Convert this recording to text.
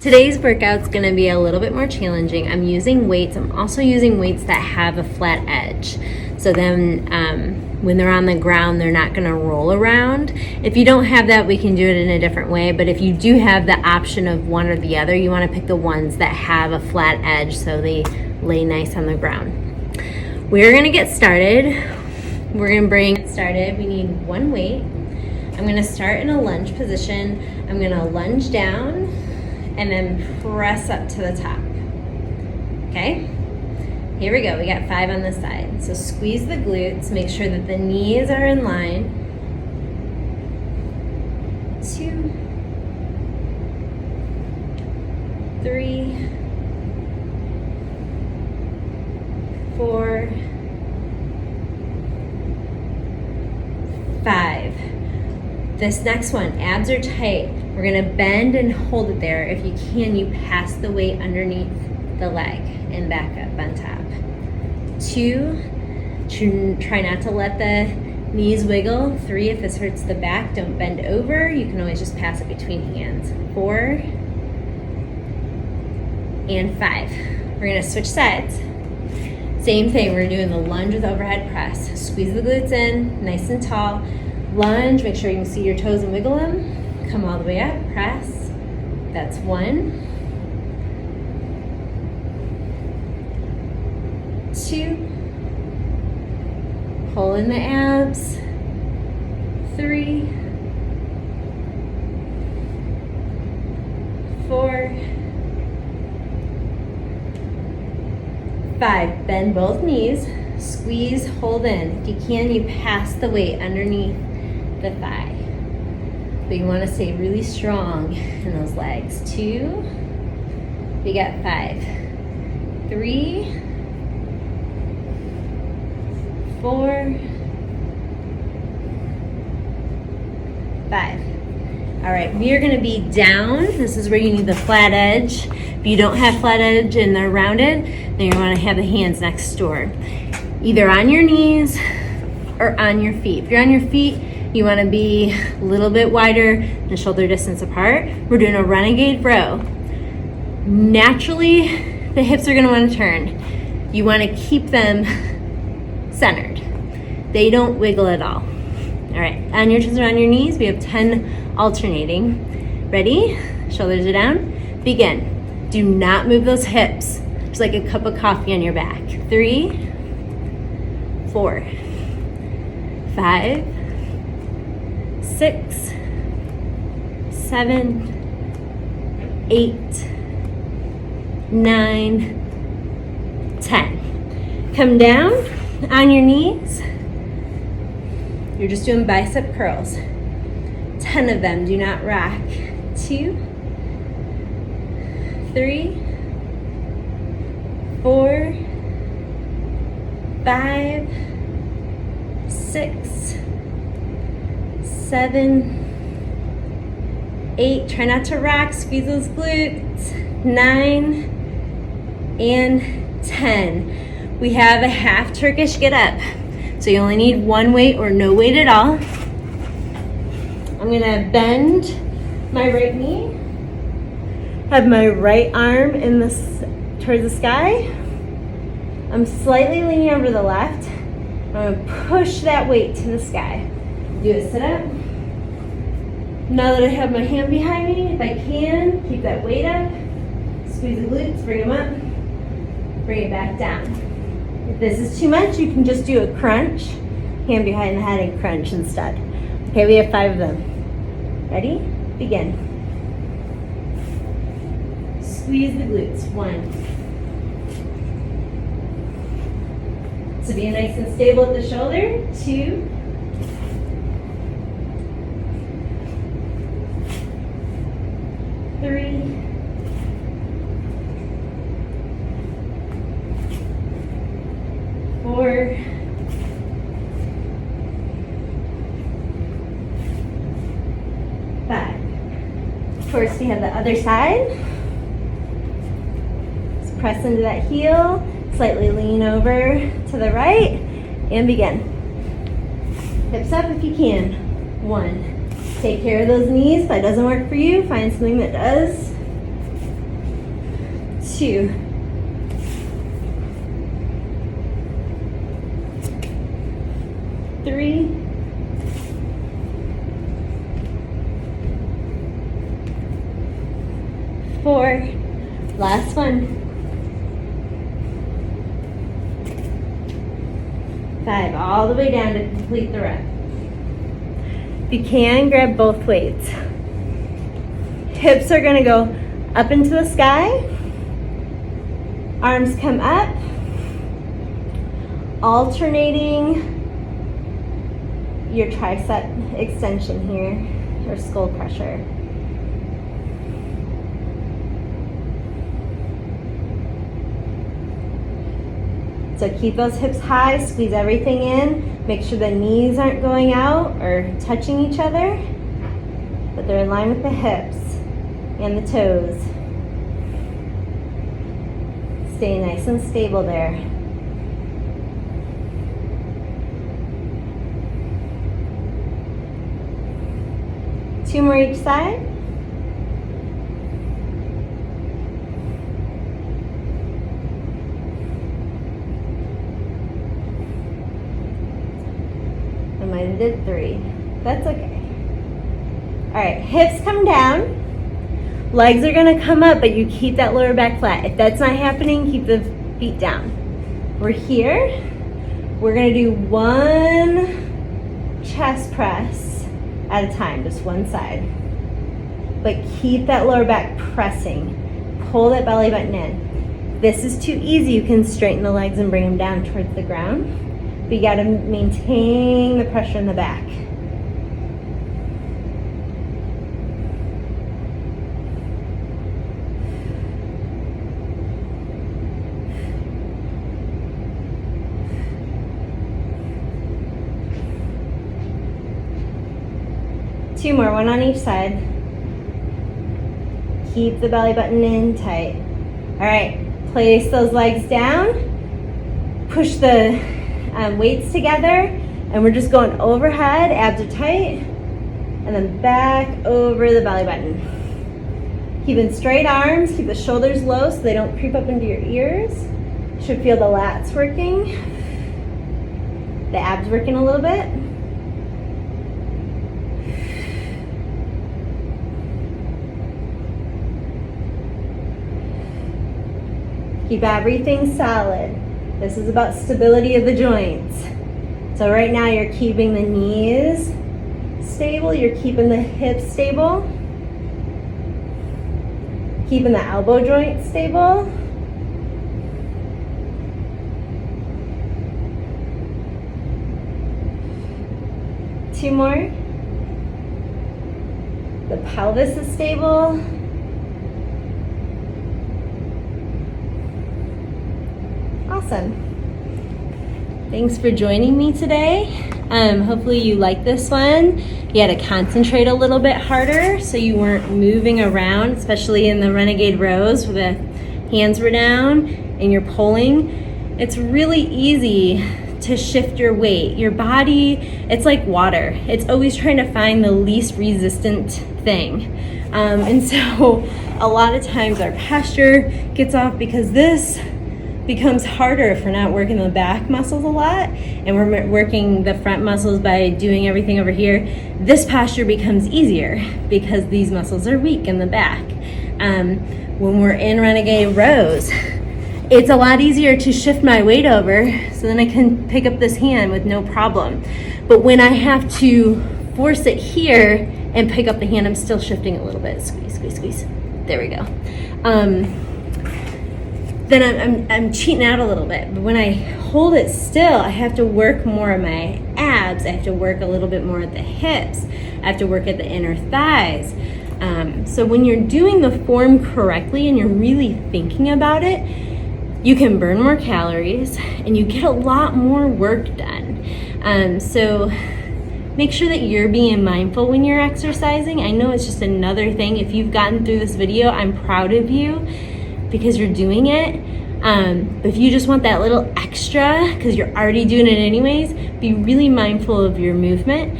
Today's workout's gonna be a little bit more challenging. I'm using weights. I'm also using weights that have a flat edge. So then when they're on the ground, they're not gonna roll around. If you don't have that, we can do it in a different way. But if you do have the option of one or the other, you wanna pick the ones that have a flat edge so they lay nice on the ground. We're gonna get started. We're gonna bring it started. We need one weight. I'm gonna start in a lunge position. I'm gonna lunge down and then press up to the top. Okay? Here we go. We got 5 on this side. So squeeze the glutes, make sure that the knees are in line. 2, 3, 4, 5. This next one, abs are tight. We're gonna bend and hold it there. If you can, you pass the weight underneath the leg and back up on top. 2, try not to let the knees wiggle. 3, if this hurts the back, don't bend over. You can always just pass it between hands. 4, and 5. We're gonna switch sides. Same thing, we're doing the lunge with overhead press. Squeeze the glutes in, nice and tall. Lunge, make sure you can see your toes and wiggle them. Come all the way up, press. That's 1, 2, pull in the abs, 3, 4, 5. Bend both knees, squeeze, hold in. If you can, you pass the weight underneath the thigh. But you want to stay really strong in those legs. 2, we got 5, 3, 4, 5. All right, we are going to be down. This is where you need the flat edge. If you don't have flat edge and they're rounded, then you want to have the hands next door, either on your knees or on your feet. If you're on your feet, you want to be a little bit wider and shoulder distance apart. We're doing a renegade row. Naturally, the hips are going to want to turn. You want to keep them centered. They don't wiggle at all. All right, on your toes or on your knees, we have 10 alternating. Ready? Shoulders are down. Begin. Do not move those hips. It's like a cup of coffee on your back. 3, 4, 5, 6, 7, 8, 9, 10. Come down on your knees. You're just doing bicep curls. 10 of them. Do not rock. 2, 3, 4, 5, 6, 7, 8. Try not to rock. Squeeze those glutes. 9 and 10. We have a half Turkish get up. So you only need one weight or no weight at all. I'm gonna bend my right knee. Have my right arm towards the sky. I'm slightly leaning over the left. I'm gonna push that weight to the sky. Do a sit up. Now that I have my hand behind me, if I can, keep that weight up. Squeeze the glutes, bring them up. Bring it back down. If this is too much, you can just do a crunch. Hand behind the head and crunch instead. Okay, we have 5 of them. Ready? Begin. Squeeze the glutes. 1. So be nice and stable at the shoulder. 2. 3. 4. 5. Of course, we have the other side. Just press into that heel, slightly lean over to the right, and begin. Hips up if you can. 1. Take care of those knees. If that doesn't work for you, find something that does. 2, 3, 4, last one, 5, all the way down to complete the rep. If you can, grab both weights. Hips are gonna go up into the sky, arms come up, alternating your tricep extension here, or skull crusher. So keep those hips high, squeeze everything in, make sure the knees aren't going out or touching each other, but they're in line with the hips and the toes. Stay nice and stable there. Two more each side. I might have did 3. That's okay. All right, hips come down. Legs are gonna come up, but you keep that lower back flat. If that's not happening, keep the feet down. We're here. We're gonna do 1 chest press at a time, just one side. But keep that lower back pressing. Pull that belly button in. If this is too easy, you can straighten the legs and bring them down towards the ground. But you gotta maintain the pressure in the back. Two more, one on each side. Keep the belly button in tight. All right, place those legs down. Push the weights together, and we're just going overhead, abs are tight, and then back over the belly button. Keeping straight arms, keep the shoulders low so they don't creep up into your ears. Should feel the lats working, the abs working a little bit. Keep everything solid. This is about stability of the joints. So right now you're keeping the knees stable, you're keeping the hips stable, keeping the elbow joint stable. Two more. The pelvis is stable. Awesome. Thanks for joining me today. Hopefully you liked this one. You had to concentrate a little bit harder so you weren't moving around, especially in the Renegade rows where the hands were down and you're pulling. It's really easy to shift your weight. Your body, it's like water. It's always trying to find the least resistant thing. And so a lot of times our posture gets off because this becomes harder if we're not working the back muscles a lot and we're working the front muscles by doing everything over here. This posture becomes easier because these muscles are weak in the back. When we're in Renegade rows, it's a lot easier to shift my weight over so then I can pick up this hand with no problem. But when I have to force it here and pick up the hand, I'm still shifting a little bit. Squeeze, squeeze, squeeze. There we go. Then I'm cheating out a little bit. But when I hold it still, I have to work more of my abs. I have to work a little bit more at the hips. I have to work at the inner thighs. So when you're doing the form correctly and you're really thinking about it, you can burn more calories and you get a lot more work done. So make sure that you're being mindful when you're exercising. I know it's just another thing. If you've gotten through this video, I'm proud of you because you're doing it. But if you just want that little extra, because you're already doing it anyways, be really mindful of your movement.